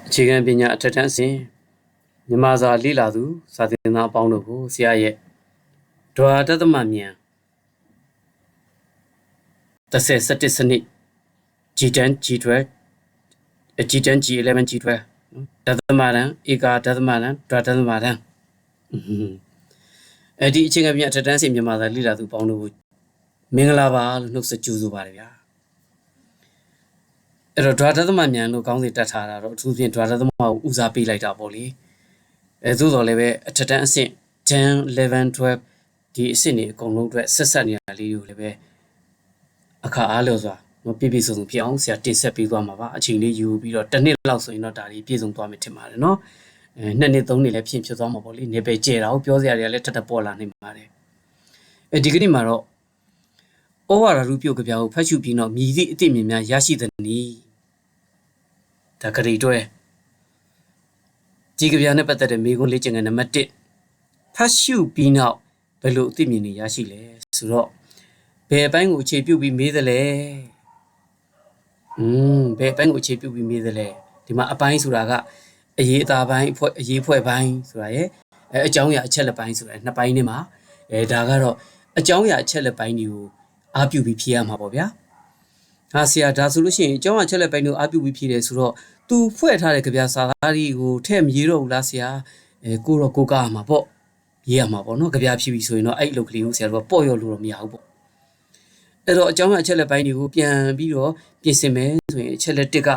အခြေခံပညာအထက်တန်းအဆင့်မြန်မာစာလေ့လာသူစာသင်သားအပေါင်းတို့ကိုဆရာရဲ့ဒွါတသမမြန်17စနစ် G10 G12 G10 G11 G12 ဒသမတန်းဧကဒသမတန်းဒွါဒသမတန်းဒီအခြေခံပညာအထက်တန်းအဆင့်မြန်မာစာလေ့လာသူအပေါင်းတို့ကိုမင်္ဂလာပါလို့နှုတ်ဆက်ကြိုဆိုပါတယ်ဗျာအဲ့တော့ဒွါဒသမမြန်လို့ကောင်းစီတက်ထားတာတော့အထူးဖြင့်ဒွါဒသမကိုဦးစားပေးလိုက်တာပေါ့လေသို့တော်လည်းပဲအထက်တန်းအဆင့်10 11 12ဒီအဆင့်တွေအကုန်လုံးအတွက်ဆက်ဆက်နေတာလေးကိုလည်းပဲအခါအားလျော်စွာပြည့်ပြည့်စုံစုံဖြစ်အောင်ဆရာတင်ဆက်ပေးသွားမှာပါအချိန်လေးယူပြီးတော့တစ်နှစ်လောက်ဆိုရင်တော့ဒါလေးပြည့်စုံသွားမယ်ထင်ပါတယ်နော်2နှစ်3နှစ်လည်းဖြစ်သွားမှာပေါ့လေနေပဲကြဲတာကိုပြောစရာတွေကလည်းထပ်ထပ်ပေါ်လာနေပါတယ်ဒီကနေ့မှာတော့ဩဝါဒရူပြုတ်ကြပြားကိုဖတ်ရှုပြီးတော့မြည်သည့်အသိမြင်များရရှိတဲ့နည်းဒါကြိတွဲဒီကြပြားနဲ့ပတ်သက်တဲ့မေးခွန်းလေ့ကျင့်ခန်းနံပါတ်1ဖတ်ရှုပြီးနောက်ဘယ်လိုအသိမြင်တွေရရှိလဲဆိုတော့ဘယ်အပိုင်းကိုအခြေပြုပြီးမေးသလဲဘယ်အပိုင်းကိုအခြေပြုပြီးမေးသလဲဒီမှာအပိုင်းဆိုတာကအရေးအသားပိုင်းအရေးဖွဲ့ပိုင်းဆိုတာရဲ့အကြောင်းအရာအချက်လက်ပိုင်းဆိုတာနှစ်ပိုင်းနဲ့မှာဒါကတော့အကြောင်းအရာအချက်လက်ပိုင်းတွေကိုအားပြုပြီးဖြေရမှာပေါ့ဗျာဟာဆရာဒါဆိုလို့ရှိရင်အကြောင်းအချက်လက်ပိုင်းတွေကိုအားပြုပြီးဖြေတယ်ဆိုတော့သူဖွဲ့ထားတဲ့ကြပြစာသားတွေကိုထဲ့မရေးတော့ဘူးလားဆရာကိုတော့ကိုကားမှာပေါ့ရေးရမှာပေါ့နော်ကြပြဖြေပြီးဆိုရင်တော့အဲ့အလုပ်ကလေးကိုဆရာတို့ကပေါ့ရော့လို့တော့မရဘူးပေါ့အဲ့တော့အကြောင်းအချက်လက်ပိုင်းတွေကိုပြန်ပြီးတော့ပြင်ဆင်မယ်ဆိုရင်အချက်လက်1က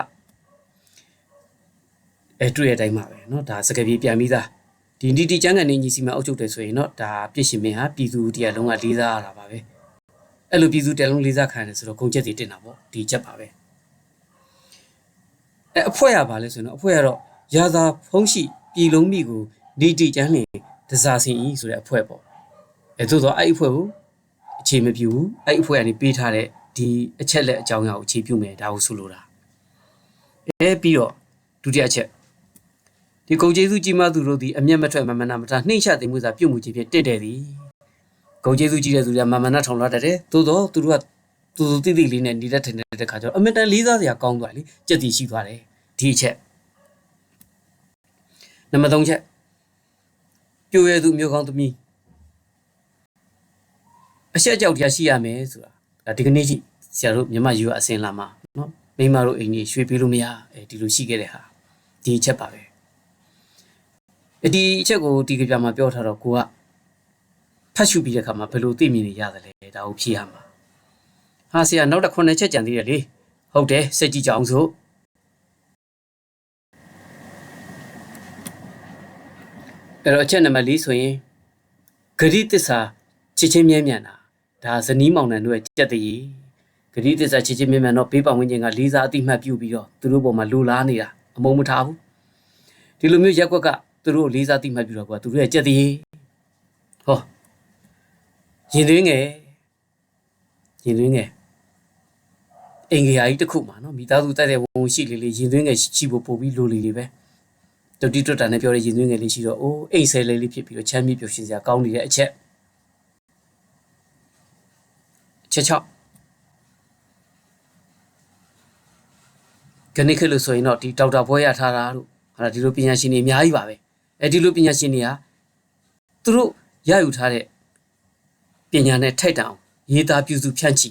တွေ့တဲ့အတိုင်းပါပဲเนาะဒါစကားပြေးပြန်ပြီးသားဒီနီတီကျန်းကန်နေညီစီမံအုပ်ချုပ်တယ်ဆိုရင်เนาะဒါပြည့်ရှင်မင်းဟာပြည်သူတရားလုံးကလေးစားရတာပါပဲအဲ့လိုပြည်သူတရားလုံးလေးစားခံရတယ်ဆိုတော့ဂုံချက်တွေတင်တာပေါ့ဒီချက်ပါပဲအဖွဲ့ရပါလဲဆိုရင်တော့အဖွဲ့ကတော့ရာသာဖုံးရှိပြည်လုံးမိကိုနီတီကျန်းလင်တစားစင်ဤဆိုတဲ့အဖွဲ့ပေါ့သို့တော့အဲ့အဖွဲ့ကိုအခြေမပြုဘူးအဲ့အဖွဲ့ကနေပေးထားတဲ့ဒီအချက်လက်အကြောင်းအရာကိုအခြေပြုမယ်ဒါကိုဆိုလိုတာပြီးတော့ဒုတိယအချက်ဒီဂုံကျေးဇူးကြီးမားသူတို့သည်အမျက်မထွက်မမနာမထားနှိမ့်ချသိမှုစာပြုတ်မှုခြင်းဖြင့်တင့်တယ်သည်ဂုံကျေးဇူးကြီးတဲ့သူတွေကမမနာထောင်လာတတ်တယ်သို့တော့သူတို့ကသူတိတိလေးနဲ့နေတဲ့ထင်တဲ့ခါကျတော့အမတန်လေးစားစရာကောင်းသွားလေကြက်တီရှိသွားတယ်ဒီအချက်နံပါတ်3ချက်ပြိုရသူမျိုးကောင်းသမီးအဆက်အကြောက်တရားရှိရမယ်ဆိုတာဒီကနေ့ရှိဆရာတို့မြန်မာယူအစင်လာမှာနော်မိမတို့အိမ်ကြီးရွှေပေးလို့မရဒီလိုရှိခဲ့တဲ့ဟာဒီအချက်ပါပဲဒီအချက်ကိုဒီကြပြမှာပြောထားတော့ကိုကဖတ်ရှုပြီးတဲ့အခါမှာဘယ်လိုသိမြင်နေရတယ်လဲဒါကိုဖြေရမှာဟာဆရာနောက်တစ်9ချက်ကြံသေးတယ်လေဟုတ်တယ်စက်ကြည့်ကြအောင်စို့အဲ့တော့အချက်နံပါတ်4ဆိုရင်ဂရိတစ္ဆာချစ်ချင်းမြဲမြံတာဒါဇနီးမောင်နှံတို့ရဲ့ကြက်တည်းဂရိတစ္ဆာချစ်ချင်းမြဲမြံတော့ဘေးပတ်ဝန်းကျင်ကလေးစားအတိမတ်ပြုပြီးတော့သူတို့ပေါ်မှာလိုလားနေတာအမုန်းမထားဘူးဒီလိုမျိုးရက်ကွက်ကသူတို့လေးစားအတိမတ်ပြုတော့ကွာသူတို့ရဲ့ကြက်တည်းဟောရင်သွင်းငယ်အင်္ဂါကြီးတစ်ခုမှာနော်မိသားစုတိုက်တဲ့ဝန်ရှိလေးရင်သွင်းငယ်ရှိဖို့ပို့ပြီးလိုလေးပဲတုတ်တိတွတ်တာနဲ့ပြောတဲ့ရင်သွင်းငယ်လေးရှိတော့အိုးအိမ်ဆဲလေးဖြစ်ပြီးတော့ချမ်းမြေ့ပျော်ရွှင်စရာကောင်းနေတဲ့အချက်6ခဏခက်လို့ဆိုရင်တော့ဒီဒေါက်တာဘွဲရထားတာတို့ဟာဒီလိုပညာရှင်တွေအများကြီးပါပဲဒီလိုပညာရှင်တွေကသူတို့ရယူထားတဲ့ပညာနဲ့ထိုက်တန်အောင်ရေးသားပြုစုဖြန့်ချီ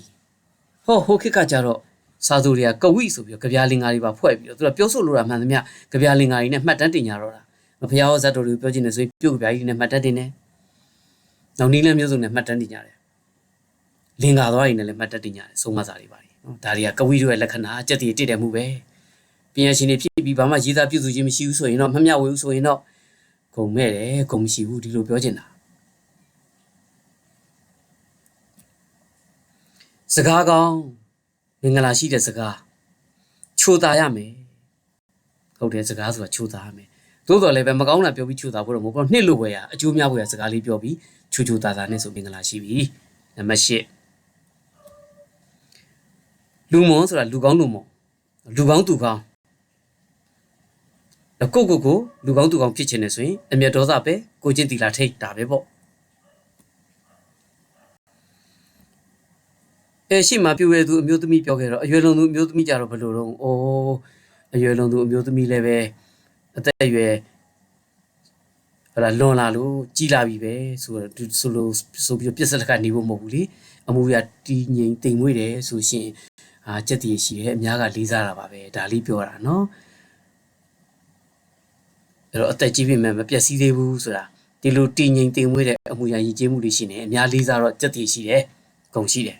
ဟိုခေတ်ကကြတော့စာသူတွေကကဝိဆိုပြီးတော့ကြပြလင်္ကာတွေပါဖွဲ့ပြီးတော့သူကပြောဆိုလိုတာမှန်သမျှကြပြလင်္ကာတွေနဲ့မှတ်တမ်းတင်ကြတော့တာဘုရားဟောဇတ်တော်တွေပြောချင်တယ်ဆိုရင်ပြုတ်ကြပြကြီးနဲ့မှတ်တမ်းတင်တယ်နောက်နည်းလမ်းမျိုးစုံနဲ့မှတ်တမ်းတင်ကြတယ်လင်္ကာသွားတွေနဲ့လည်းမှတ်တမ်းတင်ကြတယ်ဆုံးမစာတွေပါတယ်နော်ဒါတွေကကဝိတို့ရဲ့လက္ခဏာစက်တည်တည်တယ်မှုပဲပညာရှင်တွေဖြစ်ပြီးဘာမှရေးသားပြုစုခြင်းမရှိဘူးဆိုရင်တော့မမျှဝေဘူးဆိုရင်တော့ဂုံမဲ့တယ်ဂုံမရှိဘူးဒီလိုပြောချင်တာစကားကောင်းမင်္ဂလာရှိတဲ့စကားချိုးသားရမယ်ဟုတ်တယ်စကားဆိုတာချိုးသားရမယ်သို့တော်လည်းပဲမကောင်းတာပြောပြီးချိုးသားဖို့တော့မဟုတ်ဘူးနှစ်လို့ပဲရအကျိုးများဖို့ရစကားလေးပြောပြီးချိုးသားသားနဲ့ဆိုမင်္ဂလာရှိပြီနံပါတ်8လူမွန်ဆိုတာလူကောင်းလူမွန်လူကောင်းသူကောင်းကိုလူကောင်းသူကောင်းဖြစ်ချင်တယ်ဆိုရင်အမျက်ဒေါသပဲကိုချင်းတီလာထိတ်တာပဲပေါ့ရှိမှပြွေသူအမျိုးသမီးပြောခဲ့တော့အရွယ်လုံးသူအမျိုးသမီးကြတော့ဘယ်လိုတော့အရွယ်လုံးသူအမျိုးသမီးလည်းပဲ အသက်အရွယ်ဟလာလွန်လာလို့ကြီးလာပြီပဲဆိုလို့ဆိုပြီးပြစ်စက်တစ်ခါနေဖို့မဟုတ်ဘူးလေအမှုရတီးငိမ်တိမ်မွေ့တယ်ဆိုရှင်စက်တည်ရှိတယ်အများကလေးစားတာပါပဲဒါလေးပြောတာနော်အဲ့တော့အသက်ကြီးပြီမဲ့မပြည့်စည်သေးဘူးဆိုတာဒီလိုတီးငိမ်တိမ်မွေ့တဲ့အမှုရရည်ကြီးမှုတွေရှိနေအများလေးစားတော့စက်တည်ရှိတယ်ဂုံရှိတယ်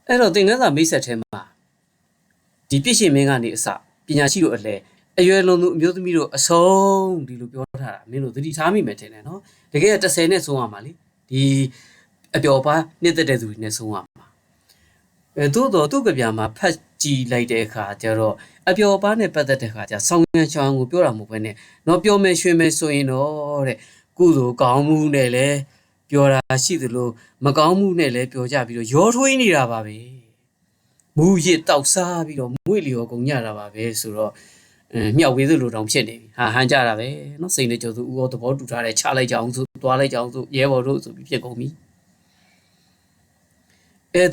အဲ့တော့သင်္ကန်းစာမိတ်ဆက်ထဲမှာဒီပြည့်ရှင်မင်းကနေအစပညာရှိတို့အလဲအရွယ်လွန်သူအမျိုးသမီးတို့အဆုံးဒီလိုပြောထားတာမင်းတို့သတိထားမိမယ်ထင်တယ်နော်တကယ်30နဲ့ဆုံးရမှာလေဒီအပျော်ပါနှစ်သက်တဲ့သူတွေနဲ့ဆုံးရမှာသို့တော့သူ့ကြပြမှာဖတ်ကြည့်လိုက်တဲ့အခါကျတော့အပျော်ပါနဲ့ပတ်သက်တဲ့အခါကျဆောင်းရန်ချောင်းကိုပြောတာမဟုတ်ဘဲနဲ့တော့ပြောမယ်ရွှင်မယ်ဆိုရင်တော့တဲ့ကုသိုလ်ကောင်းမှုနဲ့လဲပြောတာရှိသလိုမကောင်းမှုနဲ့လဲပြောကြပြီးတော့ရောထွေးနေတာပါပဲမူရစ်တောက်စားပြီးတော့မွေ့လျော်ကုန်ကြတာပါပဲဆိုတော့မြောက်ဝေးသလိုတောင်ဖြစ်နေပြီဟန်ကြတာပဲเนาะစိန်နဲ့ကျော်သူဥရောသဘောတူထားတယ်ချလိုက်ကြအောင်ဆိုသွားလိုက်ကြအောင်ဆိုရဲဘော်တို့ဆိုပြီးဖြစ်ကုန်ပြီ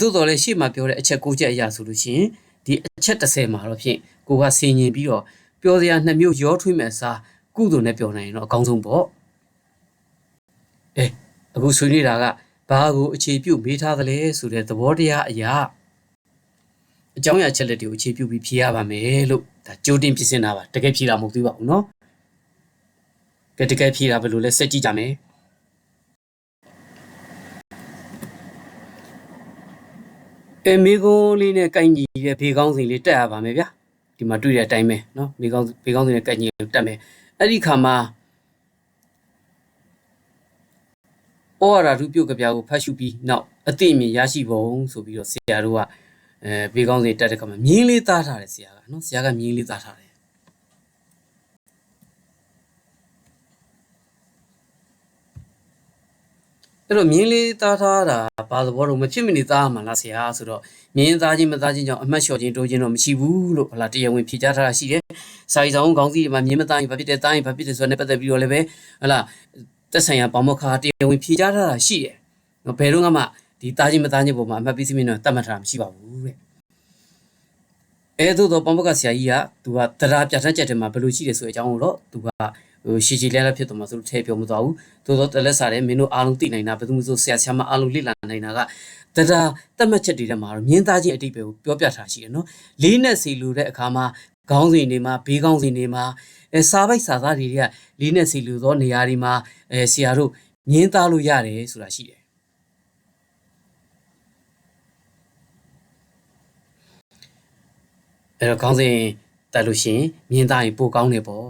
သို့တော်လည်းရှေ့မှာပြောတဲ့အချက်9ချက်အရာဆိုလို့ရှိရင်ဒီအချက်30မှာတော့ဖြင့်ကိုကဆင်ញင်ပြီးတော့ပြောစရာ2မျိုးရောထွေးမဲ့စားကုသိုလ်နဲ့ပြောနိုင်ရင်တော့အကောင်းဆုံးပေါ့အခုဆွေးနွေးတာကဘာကိုအခြေပြုမေးထားသလဲဆိုတဲ့သဘောတရားအရာအကြောင်းအရာချက်လက်တွေကိုအခြေပြုပြီးဖြေရပါမယ်လို့ဒါကြိုးတင်ပြင်ဆင်တာပါတကယ်ဖြေတာမဟုတ်သေးပါဘူးเนาะကဲတကယ်ဖြေတာဘယ်လိုလဲစက်ကြည့်ကြမယ်မေကုန်းလေးနဲ့ကိုင်ကြီးတဲ့ဘေကောင်းစီလေးတက်ရပါမယ်ဗျာဒီမှာတွေ့တဲ့အတိုင်းပဲเนาะဘေကောင်းစီနဲ့ကိုင်ကြီးတက်မယ်အဲ့ဒီခါမှာဩဝါဒထုပြုတ်ကြပြားကိုဖတ်ရှုပြီးနောက်အသိအမြင်ရရှိပုံဆိုပြီးတော့ဆရာတို့ကဘေကောင်းစီတက်တဲ့ခါမှာမြင်းလေးသားထားတယ်ဆရာကနော်ဆရာကမြင်းလေးသားထားတယ်အဲ့တော့မြင်းလေးသားထားတာဘာသဘောတော့မဖြစ်မနေသားမှလားဆရာဆိုတော့မြင်းသားချင်းမသားချင်းကြောင့်အမှတ်လျှော့ခြင်းတိုးခြင်းတော့မရှိဘူးလို့ဟလာတရားဝင်ဖြေကြားထားတာရှိတယ်စာရီဆောင်ခေါင်းစည်းတွေမှာမြင်းမသားရင်ဘာဖြစ်တယ်သားရင်ဘာဖြစ်တယ်ဆိုတာနဲ့ပတ်သက်ပြီးတော့လည်းပဲဟလာသက်ဆိုင်ရာပေါမခါတရားဝင်ဖြေကြားထားတာရှိတယ်ဘယ်တော့မှဒီသားချင်းမသားချင်းပုံမှာအမှတ်ပေးစမြင်တော့တတ်မှတ်ထားတာမရှိပါဘူးတဲ့သို့တော့ပေါမခါဆရာကြီးကသူကတရားပြဋ္ဌာန်းချက်တွေမှာဘယ်လိုရှိတယ်ဆိုတဲ့အကြောင်းကိုတော့သူကရှည်ရှည်လဲလဲဖြစ်တော့မှသူတို့ထည့်ပြောမသွားဘူးသို့တော့တလက်စားတယ်မင်းတို့အားလုံးသိနိုင်တာဘယ်သူမှဆိုဆရာဆရာမအားလုံးလေ့လာနိုင်တာကတရားတတ်မှတ်ချက်တွေထဲမှာတော့မြင်းသားချင်းအတိတ်ပဲကိုပြောပြထားရှိတယ်နော်လေးနဲ့စီလူတဲ့အခါမှာခေါင်းစဉ်တွေမှာဘေးခေါင်းစဉ်တွေမှာစာပိုက်စာသားတွေကလေးနဲ့စီလူသောနေရာတွေမှာဆရာတို့မြင်းသားလို့ရတယ်ဆိုတာရှိတယ်အဲ့တော့ခေါင်းစဉ်တက်လို့ရှိရင်မြင်းသားရင်ပိုကောင်းတယ်ပေါ့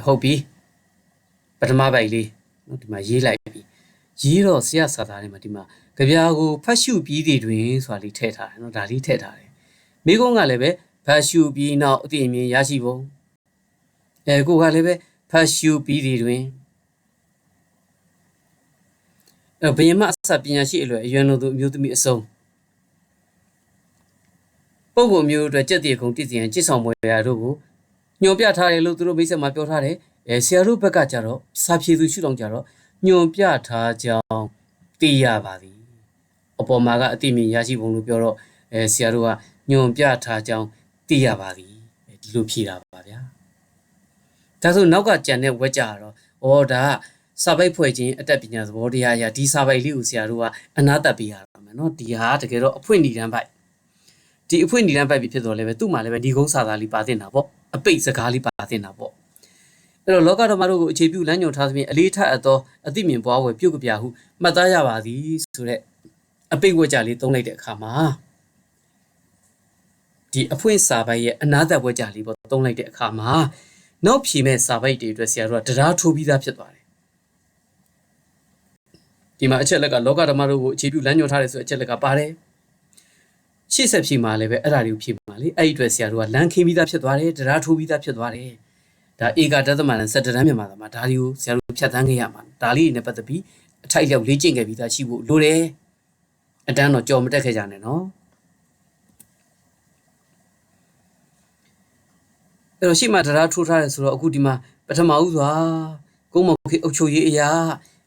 ဟုတ်ပြီပထမပိုက်လေးနော်ဒီမှာရေးလိုက်ပြီရေးတော့ဆရာစာသားတွေမှာဒီမှာကြပြာကိုဖတ်ရှုပြီးတွေတွင်ဆိုတာလေးထည့်ထားတယ်နော်ဒါလေးထည့်ထားတယ်မိကုန်းကလည်းပဲဖတ်ရှုပြီးနောက်အသိအမြင်ရရှိပုံကိုကလည်းပဲဖတ်ရှုပြီးတွေတွင်ဘယင်မအစပညာရှိအလွယ်အရွယ်လုံးသူအမျိုးသမီးအစုံပုံပုံမျိုးအတွက်ကြက်တည်ခုံတည်စီရန်ကြစ်ဆောင်ပွဲရာတို့ကိုညွန်ပြထားတယ်လို့သူတို့မိတ်ဆက်မှာပြောထားတယ်ဆရာတို့ဘက်ကကြတော့စာဖြေသူရှုထောင့်ကြတော့ညွန်ပြထားကြောင်းသိရပါသည်အပေါ်မှာကအတိအမြင်ရရှိပုံလို့ပြောတော့ဆရာတို့ကညွန်ပြထားကြောင်းသိရပါသည်ဒီလိုဖြေတာပါဗျာဒါဆိုနောက်ကကြံတဲ့ဝက်ကြတော့ဒါကစာပိုက်ဖွဲ့ခြင်းအတတ်ပညာသဘောတရားအရာဒီစာပိုက်လေးကိုဆရာတို့ကအနာတတ်ပေးရတာမယ်နော်ဒီဟာတကယ်တော့အဖွင့်ဏီတန်းပိုက်ဒီအဖွင့်ဏီတန်းပိုက်ပြီးဖြစ်တော့လည်းပဲသူ့မှာလည်းပဲဒီကုန်းစာသားလေးပါတင်တာပေါ့အပိတ်စကားလေးပါတင်တာပေါ့အဲ့တော့လောကဓမ္မတို့ကိုအခြေပြုလမ်းညွှန်ထားသဖြင့်အလေးထားအပ်သောအသိမြင်ပွားဝယ်ပြုတ်ကြပြဟုမှတ်သားရပါသည်ဆိုတဲ့အပိတ်ဝက်ကြလေးသုံးလိုက်တဲ့အခါမှာဒီအဖွင့်စာပိုက်ရဲ့အနာသက်ဝက်ကြလေးပေါ့သုံးလိုက်တဲ့အခါမှာနောက်ဖြေမဲ့စာပိုက်တွေအတွက်ဆရာတို့ကတရားထိုးပြီးသားဖြစ်သွားတယ်ဒီမှာအချက်လက်ကလောကဓမ္မတို့ကိုအခြေပြုလမ်းညွှန်ထားတယ်ဆိုတဲ့အချက်လက်ကပါတယ်ရှေ့ဆက်ဖြေမှာလည်းပဲအဲ့ဒါတွေကိုဖြေမှာလေအဲ့ဒီအတွက်ဆရာတို့ကလမ်းခင်းပြီးသားဖြစ်သွားတယ်တရားထိုးပြီးသားဖြစ်သွားတယ်ဒါဧကတသမနဲ့စက်တရမ်းမြန်မာသားမှာဒါတွေကိုဆရာတို့ဖြတ်သန်းခဲ့ရမှာဒါလေးတွေနဲ့ပတ်သက်ပြီးအထိုက်လျောက်လေ့ကျင့်ခဲ့ပြီးသားရှိဖို့လိုတယ်အတန်းတော့ကြော်မတက်ခဲ့ကြနဲ့နော်အဲ့တော့ရှေ့မှာတရားထိုးထားတယ်ဆိုတော့အခုဒီမှာပထမဦးစွာကုန်းမောင်ခေအုပ်ချုပ်ရေးအရာ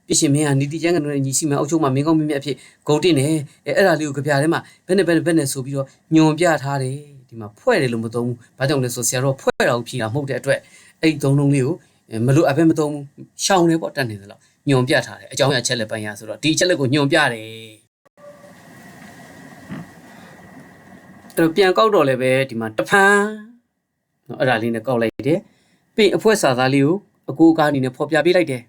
ပြရှင်မင်းကနီတိကျမ်းကညီရှိမှအုပ်ချုပ်မှမင်းကောင်းမင်းမြတ်ဖြစ်ဂုံတင်တယ်အဲ့ဒါလေးကိုကြပြထဲမှာဘယ်နဲ့ဆိုပြီးတော့ညွန်ပြထားတယ်ဒီ မှာဖွဲ့တယ်လို့မသုံးဘူးဘာကြောင့်လဲဆိုဆရာတော်ဖွဲ့တော်ဖြီတာမဟုတ်တဲ့အတွက်အဲ့သုံးလုံးလေးကိုမလို့အပဲမသုံးဘူးရှောင်းတယ်ပေါ့တတ်နေသလားညွန်ပြထားတယ်အကြောင်းအရာချက်လက်ပိုင်းရဆိုတော့ဒီချက်လက်ကိုညွန်ပြတယ်အဲ့ပြန်ကောက်တော့လည်းပဲဒီမှာတဖန်နော်အဲ့ဒါလေးနဲ့ကောက်လိုက်တယ်ပြီးအဖွဲ့စာသားလေးကိုအကိုအကားအနေနဲ့ဖော်ပြပေးလိုက်တယ်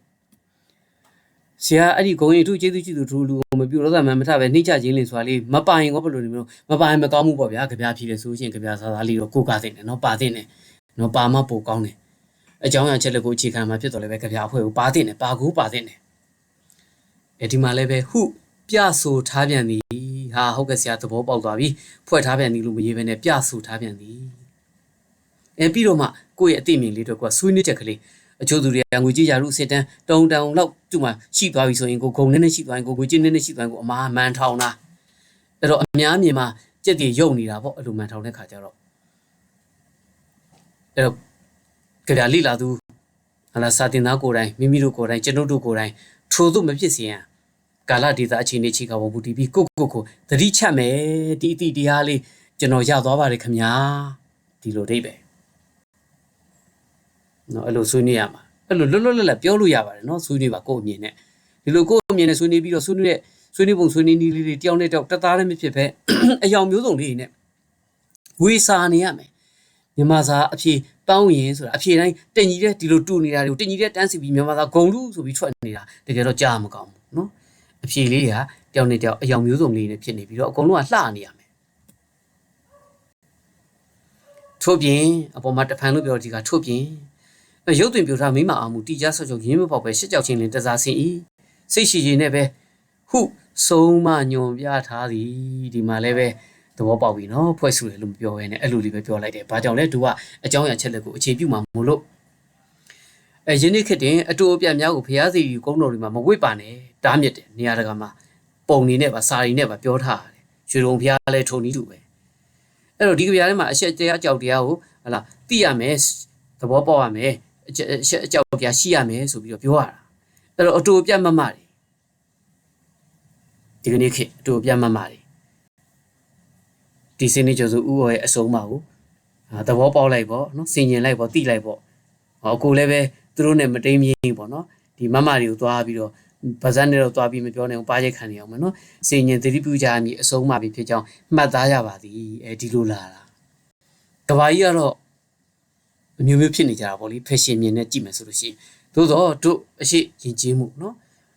ဆရာအဲ့ဒီဂုံရင်အထူးကျေးဇူးရှိသူတို့လူကိုမပြုတော့သမန်မထပဲနှိမ့်ချခြင်းလင်ဆိုတာလေးမပိုင်ကောဘယ်လိုနေမလို့မပိုင်မကောင်းမှုပေါ့ဗျာကြပြဖြီးတယ်ဆိုရှင်ကြပြစာသားလေးတော့ကိုကသိတယ်နော်ပါသိတယ်နော်ပါမပိုကောင်းတယ်အကြောင်းအရာချက်လက်ကိုအခြေခံမှာဖြစ်တော်လည်းပဲကြပြအဖွဲ့ကိုပါသိတယ်ပါကူပါသိတယ်အဲဒီမှာလည်းပဲဟုပြဆိုထားပြန်သည်ဟာဟုတ်ကဲ့ဆရာသဘောပေါက်သွားပြီဖွဲ့ထားပြန်သည်လို့မရေးဘဲနဲ့ပြဆိုထားပြန်သည်ပြီးတော့မှကိုယ့်ရဲ့အသိမြင်လေးတော့ကဆွေးနွေးချက်ကလေးအချို့သူတွေကငွေကြေးရာလူစစ်တန်းတုံလောက်သူ့မှာရှိသွားပြီဆိုရင်ကိုဂုံနဲ့ရှိသွားရင်ကိုငွေကြေးနဲ့ရှိသွားရင်ကိုအမားမှန်ထောင်တာအဲ့တော့အများမြင်မှာကြက်တွေယုံနေတာပေါ့အဲ့လိုမှန်ထောင်တဲ့ခါကျတော့အဲ့တော့ကြပြလိလာသူဟာလာစာတင်သားကိုယ်တိုင်မိမိတို့ကိုယ်တိုင်ကျွန်တို့ကိုယ်တိုင်ထို့သို့မဖြစ်စေရန်ကာလဒေတာအခြေအနေချိကပေါ်ဘူးတီးပြီးကိုသတိချက်မယ်ဒီအတိတရားလေးကျွန်တော်ရသွားပါတယ်ခင်ဗျာဒီလိုအိဗယ်နော်အဲ့လိုဆွေးနွေးရမှာအဲ့လိုလွတ်လပ်ပြောလို့ရပါတယ်နော်ဆွေးနွေးပါကိုယ့်အမြင်နဲ့ဒီလိုကိုယ့်အမြင်နဲ့ဆွေးနွေးပြီးတော့ဆွေးနွေးပုံဆွေးနွေးနည်းလေးတွေတယောက်နဲ့တယောက်တသားလည်းမဖြစ်ပဲအယောင်မျိုးစုံလေးနဲ့ဝေစာနေရမယ်မြန်မာစာအဖြေတောင်းရင်ဆိုတာအဖြေတိုင်းတင်ကြီးတဲ့ဒီလိုတူနေတာတွေကိုတင်ကြီးတဲ့တန်းစီပြီးမြန်မာစာဂုံလူဆိုပြီးထွက်နေတာတကယ်တော့ကြားမကောင်းဘူးနော်အဖြေလေးတွေကတယောက်နဲ့တယောက်အယောင်မျိုးစုံလေးနဲ့ဖြစ်နေပြီးတော့အကုန်လုံးကလှနေရမယ်ထို့ပြင်အပေါ်မှာတဖန်လို့ပြောဒီကထို့ပြင်ရုပ်သွင်းပြထားမိမအောင်မူတီကြားဆော့ချုပ်ရင်းမပေါက်ပဲရှစ်ကြောက်ချင်းလင်းတစားစင်ဤစိတ်ရှိရည်နဲ့ပဲဟုဆုံးမညွန်ပြထားသည်ဒီမှာလည်းပဲသဘောပေါက်ပြီနော်ဖွဲ့စုတယ်လို့မပြောဘဲနဲ့အဲ့လိုလေးပဲပြောလိုက်တယ်ဘာကြောင့်လဲသူကအကြောင်းအရာချက်လက်ကိုအခြေပြုမှာမို့လို့ယင်းနေ့ခေတ်တင်အတူအပြတ်များကိုဖျားစီကုန်းတော်တွေမှာမဝစ်ပါနဲ့တားမြစ်တယ်နေရာတကာမှာပုံနေနဲ့ပါစာရီနဲ့ပါပြောထားတယ်ရွှေတုံဖျားလဲထုံနီးတူပဲအဲ့တော့ဒီကြပြထဲမှာအချက်တရားအကြောက်တရားကိုဟလာသိရမယ်သဘောပေါက်ရမယ်အကြောက်တရားရှိရမယ်ဆိုပြီးတော့ပြောရတာအဲ့တော့အတူအပြတ်မမတွေဒီကနေ့ခေတ်အတူအပြတ်မမတွေဒီစင်းနေကြဆိုဥရောရဲ့အစုံမှာကိုသဘောပေါက်လိုက်ပေါ့နော်စင်ញင်လိုက်ပေါ့တိလိုက်ပေါ့ကိုလည်းပဲသူတို့နဲ့မတိမ်မြင်းပေါ့နော်ဒီမမတွေကိုသွားပြီးတော့ဗဇက်နဲ့တော့သွားပြီးမပြောနိုင်ဘူးပါးချိတ်ခံနေအောင်မယ်နော်စင်ញင်သတိပြုကြအမည်အစုံမှာပြီးဖြစ်ကြောင်းမှတ်သားရပါသည်ဒီလိုလာတာကဘာကြီးကတော့အမျိုးမျိုးဖြစ်နေကြတာပေါ့လေဖက်ရှင်မြင်နဲ့ကြည့်မယ်ဆိုလို့ရှိရင်သို့တော့တို့အရှိရင်ကျေးမှုနော်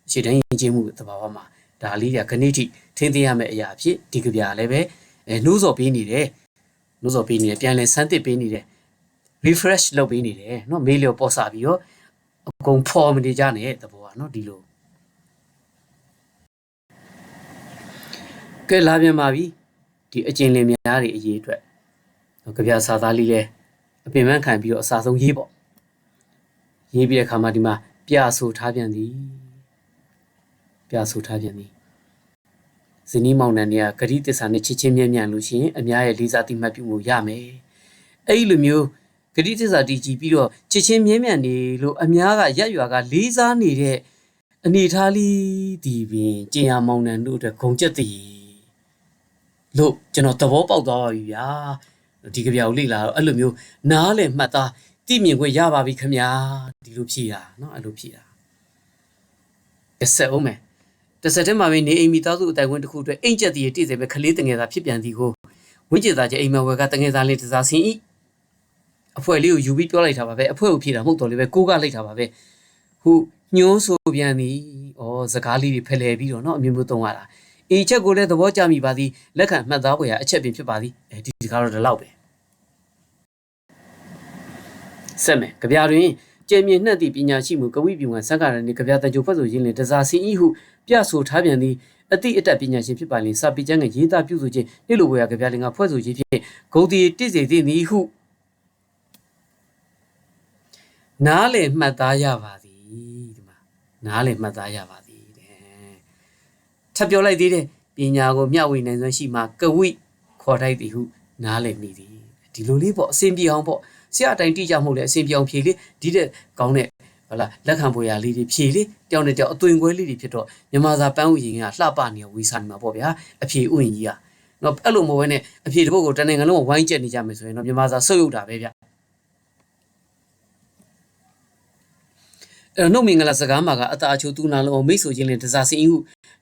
အရှိတိုင်းရင်ကျေးမှုတဘာဝမှာဒါလေးကခဏိထိထင်းသိရမယ့်အရာဖြစ်ဒီကြပြလည်းပဲနှိုးဆော်ပေးနေတယ်ပြန်လည်စမ်းသစ်ပေးနေတယ် refresh လုပ်ပေးနေတယ်เนาะမေးလျော်ပေါ်စာပြီးတော့အကုန်ဖော်မနေကြနဲ့တဘောကเนาะဒီလိုကဲလာပြန်ပါပြီဒီအကျဉ်းလင်းများတွေအရေးအတွက်ကြပြစာသားလေးလဲအပင်ပန်းခံပြီးတော့အစာဆုံးရေးပေါ့ရေးပြီးတဲ့အခါမှာဒီမှာပြဆိုထားပြန်သည်ဇနီးမောင်နှံတွေကဂရိတစ္ဆာနဲ့ချစ်ချင်းမြဲမြံလို့ရှိရင်အများရဲ့လေးစားတိမှတ်ပြုမှုရမယ်အဲ့လိုမျိုးဂရိတစ္ဆာတည်ကြည်ပြီးတော့ချစ်ချင်းမြဲမြံနေလို့အများကရက်ရွာကလေးစားနေတဲ့အနေထားလေးဒီပင်ကျင်ရမောင်နှံတို့အတွက်ဂုံကျက်တည်လို့ကျွန်တော်သဘောပေါက်သွားပါပြီဗျာဒီကြပြကိုလေ့လာတော့အဲ့လိုမျိုးနားလည်မှတ်သားသိမြင်ခွင့်ရပါပြီခင်ဗျာဒီလိုဖြေတာเนาะအဲ့လိုဖြေတာဆက်အောင်မယ်တစ်ဆက်တည်းမှာပဲနေအိမ်မိသားစုအတိုင်ဝင်တစ်ခုအတွက်အိမ်ကျက်တည်ရတည်စေပဲခလေးတငယ်သားဖြစ်ပြန်သည်ကိုဝင်းကျက်သားကျအိမ်မဝဲကတငယ်သားလေးတစားဆင်းဤအဖွဲ့လေးကိုယူပြီးပြောလိုက်တာပါပဲအဖွဲ့ကိုဖြေတာမဟုတ်တော့လေပဲကိုကလိုက်တာပါပဲဟုညှိုးဆိုပြန်သည်စကားလေးတွေဖလှယ်ပြီးတော့เนาะအမျိုးမျိုးသုံးရတာအေးချက်ကိုလည်းသဘောကျမိပါသည်လက်ခံမှတ်သားဖွယ်ရာအချက်ပင်ဖြစ်ပါသည်ဒီကတော့ဒီလောက်ပဲဆက်မယ်ကြပြတွင်ကျေမြင့်နှံ့သည့်ပညာရှိမှုကဝိပြုံကစက္ကရဏီကြပြတန်ကြိုဖတ်ဆိုခြင်းလင်တစားစင်ဤဟုပြဆိုထားပြန်သည်အတိအတတ်ပညာရှင်ဖြစ်ပါလင်စာပေကျမ်းကရေးသားပြုစုခြင်းနေ့လိုဘွေရာကြပြလင်ကဖွဲ့ဆိုခြင်းဖြင့်ဂုံတီတိစေသည်ဟုနားလေမှတ်သားရပါသည်ဒီမှာနားလေမှတ်သားရပါသည်တဲ့ထပ်ပြောလိုက်သေးတယ်ပညာကိုမျှဝေနိုင်စွမ်းရှိမှကဝိခေါ်ထိုက်သည်ဟုနားလေမိသည်ဒီလိုလေးပေါ့အစဉ်ပြေအောင်ပေါ့ဆရာအတိုင်းတိကျမဟုတ်လေအစဉ်ပြေအောင်ဖြေလေဒီတဲ့ကောင်းတဲ့ဟုတ်လားလက်ခံပေါ်ရာလေးတွေဖြေလေတယောက်နဲ့တယောက်အသွင်ခွဲလေးတွေဖြစ်တော့မြန်မာစာပန်းဥယျာဉ်ကလှပနေဝေးစားနေမှာပေါ့ဗျာအဖြေဥယျာဉ်ကြီးက နော်အဲ့လိုမဟုတ်ဘဲနဲ့အဖြေတစ်ပုဒ်ကိုတနိုင်ငံလုံးကိုဝိုင်းကျက်နေကြမယ်ဆိုရင်တော့မြန်မာစာဆုပ်ယုပ်တာပဲဗျအဲ့တော့နှုတ်မင်္ဂလာစကားမှာကအတာအချိုသူနာလုံးမိတ်ဆိုခြင်းလင်တစားစင်ဟု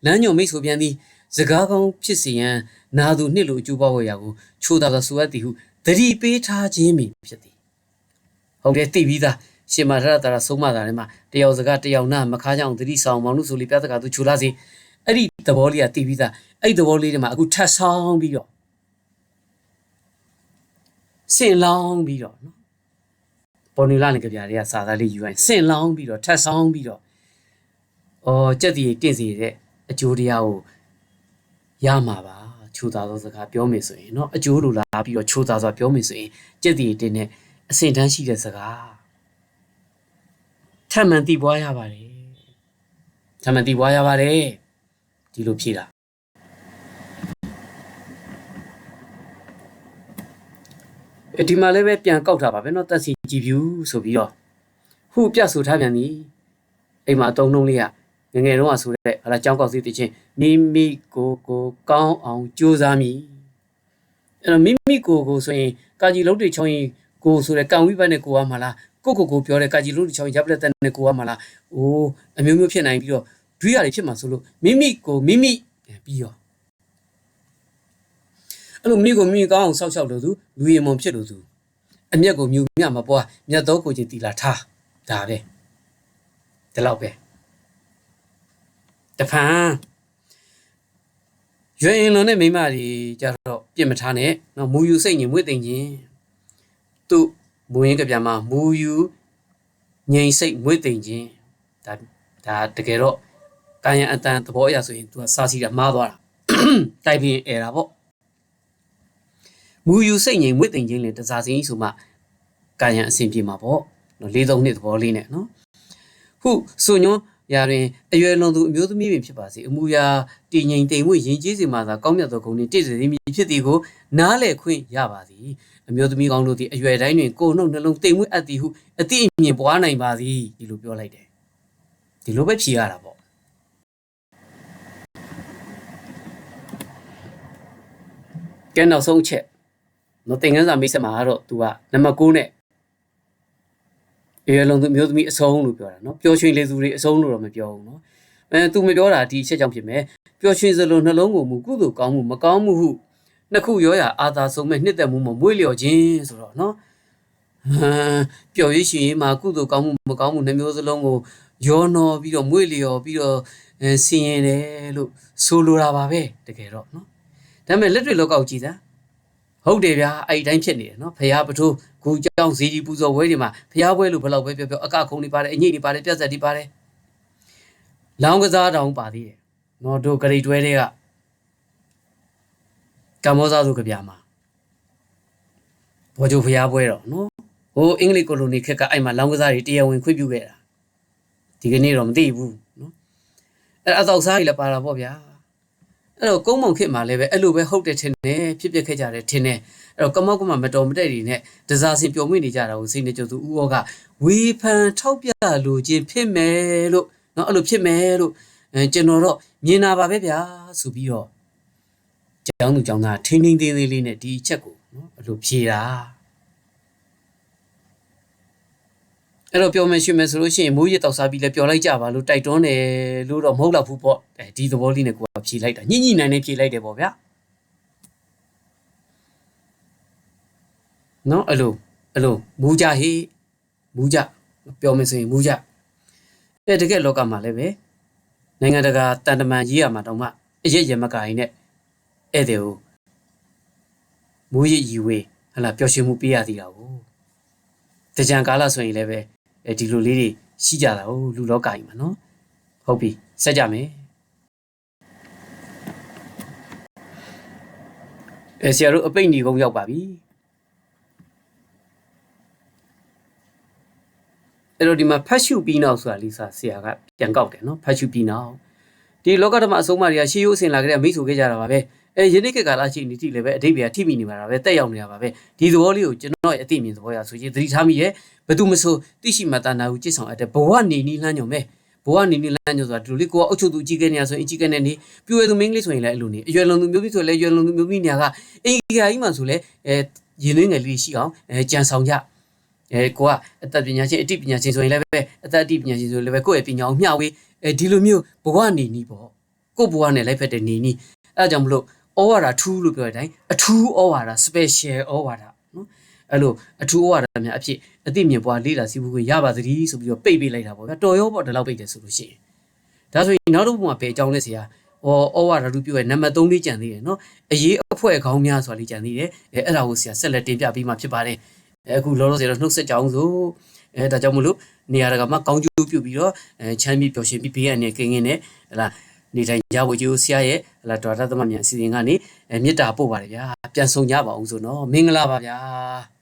လမ်းညွန်မိတ်ဆိုပြန်သည်စကားကောင်းဖြစ်စေရန်နာသူနှစ်လိုအကျိုးပေါဝရာကိုချိုးတာဆိုအပ်သည်ဟုသတိပေးထားခြင်းပင်ဖြစ်သည်ဟုတ်တယ်သိပြီးသားရှင်မထရတာဆုံးမတာထဲမှာတယောက်စကားတယောက်နာမခါကြအောင်သတိဆောင်မောင်လို့ဆိုလေပြဿနာသူချိုလာစီအဲ့ဒီသဘောလေးကသိပြီးသားအဲ့ဒီသဘောလေးတွေမှာအခုထပ်ဆောင်ပြီးတော့ဆင်လောင်းပြီးတော့နော်ပေါ်နေလာနေကြပြတွေကစာသားလေးယူရင်ဆင်လောင်းပြီးတော့ထပ်ဆောင်ပြီးတော့ကြက်တီတင့်စီတဲ့အကျိုးတရားကိုရမှာပါချိုးသားသောစကားပြောမယ်ဆိုရင်เนาะအကျိုးလိုလာပြီးတော့ချိုးသားစွာပြောမယ်ဆိုရင်ကြက်တီတင်းနဲ့အဆင့်တန်းရှိတဲ့စကားထပ်မံတည်ပွားရပါတယ်ထပ်မံတည်ပွားရပါတယ်ဒီလိုဖြေတာဒီမှာလည်းပဲပြန်ကောက်ထားပါပဲเนาะတက်စီကြည်ဖြူဆိုပြီးတော့ဟုပြဆိုထားပြန်သည်အိမ်မှာအတုံးလုံးလေးကငငယ်တော့ဆိုတဲ့ဟာလားကြောင်းကောက်စီတချင်းမိမိကိုကောင်းအောင်ကြိုးစားမိအဲ့တော့မိမိကိုဆိုရင်ကာကြီးလုံးတွေချောင်းရင်ကိုဆိုတဲ့ကံဝိပတ်နဲ့ကိုရမှာလားကိုပြောတဲ့ကာကြီးလုံးတွေချောင်းရပ်လက်တဲ့နဲ့ကိုရမှာလားအိုးအမျိုးမျိုးဖြစ်နိုင်ပြီးတော့ဒွိရတွေဖြစ်မှာဆိုလို့မိမိပြီးတော့အဲ့လိုမိမိကောင်းအောင်ဆောက်ရှောက်လို့သူလူရည်မုံဖြစ်လို့သူအမျက်ကိုမြူမြမပွားမြတ်သောကိုချင်းတီလာထားဒါပဲဒီလောက်ပဲတဖန်ရွှေရင်လုံးနဲ့မိမကြီးကြတော့ပြစ်မထားနဲ့နော်မူယူစိတ်ညင်မွေ့သိမ့်ခြင်းသူ့မူရင်းကြပြမှာမူယူငြိမ်စိတ်မွေ့သိမ့်ခြင်းဒါတကယ်တော့ကာယံအတန်သဘောအရဆိုရင်သူကစာစီတာမှားသွားတာတိုက်ပြီးအဲတာပေါ့မူယူစိတ်ငြိမ်မွေ့သိမ့်ခြင်းလေတစားစင်းဆိုမှကာယံအစဉ်ပြေမှာပေါ့နော်၄၃နှစ်သဘောလေးနဲ့နော်ဟုဆိုညွန်းရာတွင်အရွယ်လွန်သူအမျိုးသမီးပင်ဖြစ်ပါစေအမူအရာတည်ငြိမ်တိမ်မွေ့ယဉ်ကျေးစေမှသာကောင်းမြတ်သောဂုဏ်နှင့်တည်စေမည်ဖြစ်သည်ကိုနားလည်ခွင့်ရပါသည်အမျိုးသမီးကောင်းတို့သည်အရွယ်တိုင်းတွင်ကိုယ်နှုတ်နှလုံးတိမ်မွေ့အပ်သည်ဟုအတိအမြင်ပွားနိုင်ပါသည်ဒီလိုပြောလိုက်တယ်ဒီလိုပဲဖြေရတာပေါ့ကဲနောက်ဆုံးချက်နော်သင်ခန်းစာမိတ်ဆက်မှာကတော့ तू ကနံပါတ်9နဲ့ရေလုံးသူမျိုးသမီးအဆုံးလို့ပြောတာနော်ပျော်ရွှင်လေသူတွေအဆုံးလို့တော့မပြောဘူးနော်သူမပြောတာဒီအချက်ကြောင့်ဖြစ်မယ်ပျော်ရွှင်စလိုနှလုံးကိုမူကုသိုလ်ကောင်းမှုမကောင်းမှုဟုနှစ်ခုရောရာအာသာဆုံးမဲ့နှစ်သက်မှုမမွေးလျော်ခြင်းဆိုတော့နော်ပျော်ရွှင်ရှင်မှာကုသိုလ်ကောင်းမှုမကောင်းမှုနှမျိုးစလုံးကိုရောနော်ပြီးတော့မွေးလျော်ပြီးတော့ဆင်းရဲတယ်လို့ဆိုလိုတာပါပဲတကယ်တော့နော်ဒါပေမဲ့လက်တွေ့လောကကိုကြည့်စမ်းဟုတ်တယ်ဗျာအဲ့ဒီတိုင်းဖြစ်နေတယ်နော်ဖရာပထိုးကိုကြောင်ဇီဒီပူဇော်ဝဲတွေမှာဖရာပွဲလို့ဘယ်လောက်ပဲပြောအကခုံတွေပါတယ်အညိတ်တွေပါတယ်ပြက်ဆက်တွေပါတယ်လောင်းကစားတောင်ပါသေးတယ်နော်တို့ဂရိတ်တွဲတွေကကမ္ဘောဇာသူကြပြမှာဘောဂျိုဖရာပွဲတော့နော်ဟိုအင်္ဂလိပ်ကိုလိုနီခက်ကအဲ့မှာလောင်းကစားတွေတရားဝင်ခွင့်ပြုခဲ့တာဒီကနေ့တော့မသိဘူးနော်အဲ့အတော့စားကြီးလည်းပါတာပေါ့ဗျာအဲ့တော့ကုန်းမောင်ခေတ်မှာလည်းပဲအဲ့လိုပဲဟုတ်တယ်ထင်တယ်ဖြစ်ခဲ့ကြတယ်ထင်တယ်အဲ့တော့ကမောက်ကမမတော်မတက်တွေနဲ့တစားစင်ပျော်မွေ့နေကြတာကိုစိတ်နဲ့ကြုံသူဦးဩကဝေဖန်ထောက်ပြလိုခြင်းဖြစ်မယ်လို့နော်အဲ့လိုဖြစ်မယ်လို့ကျွန်တော်တော့မြင်တာပါပဲဗျာဆိုပြီးတော့ကျောင်းသူကျောင်းသားထင်းထင်းသေးသေးလေးနဲ့ဒီအချက်ကိုနော်အဲ့လိုဖြေတာအဲ့တော့ပြောမယ်ရှင်မယ်ဆိုလို့ရှိရင်မိုးရတောက်စားပြီးလဲပျော်လိုက်ကြပါလို့တိုက်တွန်းတယ်လို့တော့မဟုတ်တော့ဘူးပေါ့ဒီသဘောလေးနဲ့ကိုကဖြေလိုက်တာညှိနိုင်နေဖြေလိုက်တယ်ပေါ့ဗျာနော်အဲ့လိုမူကြဟေးမူကြပြောမယ်ဆိုရင်မူကြတကယ်လောကမှာလည်းပဲနိုင်ငံတကာတန်တမန်ရေးရမှာတောင်မှအရက်ရမကိုင်းနဲ့ဧည့်သည်ကိုမူရည်ဝေးဟလာပျော်ရွှင်မှုပေးရသေးတာကိုတကြံကာလဆိုရင်လည်းပဲဒီလိုလေးတွေရှိကြတာဟုတ်လူလောကကြီးမှာနော်ဟုတ်ပြီဆက်ကြမယ်ဆရာတို့အပိတ်ညီကုန်းရောက်ပါပြီအဲ့တော့ဒီမှာဖတ်ရှုပြီးနောက်ဆိုတာလေးဆရာကပြန်ကောက်တယ်နော်ဖတ်ရှုပြီးနောက်ဒီလောကဓမ္မအဆုံးအမတွေကရှေးရိုးအစဉ်လာကြတဲ့မိတ်ဆွေခဲ့ကြတာပါပဲယနေ့ခေတ်ကာလရှိနေတိလည်းပဲအတိတ်ပဲထိမိနေပါတာပဲတက်ရောက်နေတာပါပဲဒီသဘောလေးကိုကျွန်တော်ရဲ့အသိမြင်သဘောရဆိုရင်သတိထားမိရဲ့ဘယ်သူမဆိုသိရှိမှတနာကိုကြစ်ဆောင်အပ်တဲ့ဘဝနေနီးလမ်းညုံမဲ့ဘ ဘဝနေနေလမ်းညိုဆိုတာဒီလိုလေကိုကအုတ်ချုပ်သူကြီးခဲ့နေရဆိုရင်ကြီးခဲ့နေနေပြွေသူမင်းကလေးဆိုရင်လည်းအဲ့လိုနေအရွယ်လွန်သူမျိုးပြီးဆိုလည်းရွယ်လွန်သူမျိုးပြီးနေကအင်္ဂါကြီးမှဆိုလည်းရင်သွင်းငယ်လေးရှိအောင်ကြံဆောင်ကြကိုကအသက်ပညာရှင်အတိပညာရှင်ဆိုရင်လည်းပဲအသက်အတိပညာရှင်ဆိုရင်လည်းပဲကိုယ့်ရဲ့ပညာကိုမျှဝေဒီလိုမျိုးဘဝနေနီးပေါ့ကိုဘဝနဲ့လိုက်ဖက်တဲ့နေနီးအဲ့ဒါကြောင့်မလို့ဩဝါဒထူးလို့ပြောတဲ့အတိုင်းအထူးဩဝါဒ special ဩဝါဒနော်အဲ့လိုအထူးဩဝါဒများအဖြစ်အသိမြင်ပွားလေးလာစီးဖို့ရပါသတည်းဆိုပြီးတော့ပိတ်ပေးလိုက်တာပေါ့ဗျာတော်ရောပေါ့ဒီလောက်ပိတ်တယ်ဆိုလို့ရှိရင်ဒါဆိုရင်နောက်တစ်ခုမှပဲအကြောင်းလဲဆရာဩဝါဒလူပြောရဲ့နံပါတ်3လေးကြံသေးတယ်နော်အရေးအဖွဲ့ခေါင်းများဆိုတာလေးကြံသေးတယ်အဲ့ဒါကိုဆရာဆက်လက်တင်ပြပေးမှဖြစ်ပါတယ်အခုလောလောဆယ်တော့နှုတ်ဆက်ကြအောင်ဆိုဒါကြောင့်မလို့နေရာတကာမှာကောင်းကျိုးပြုပြီးတော့ချမ်းမြေ့ပျော်ရွှင်ပြီးဘေးရန်နဲ့ကင်းကင်းနဲ့ဟလာနေတိုင်းရဖို့ကြိုးဆရာရဲ့ဟလာဒေါ်တာသမမြန်အစီအစဉ်ကနေမေတ္တာပို့ပါတယ်ဗျာပြန်ဆောင်ကြပါအောင်ဆိုတော့မင်္ဂလာပါဗျာ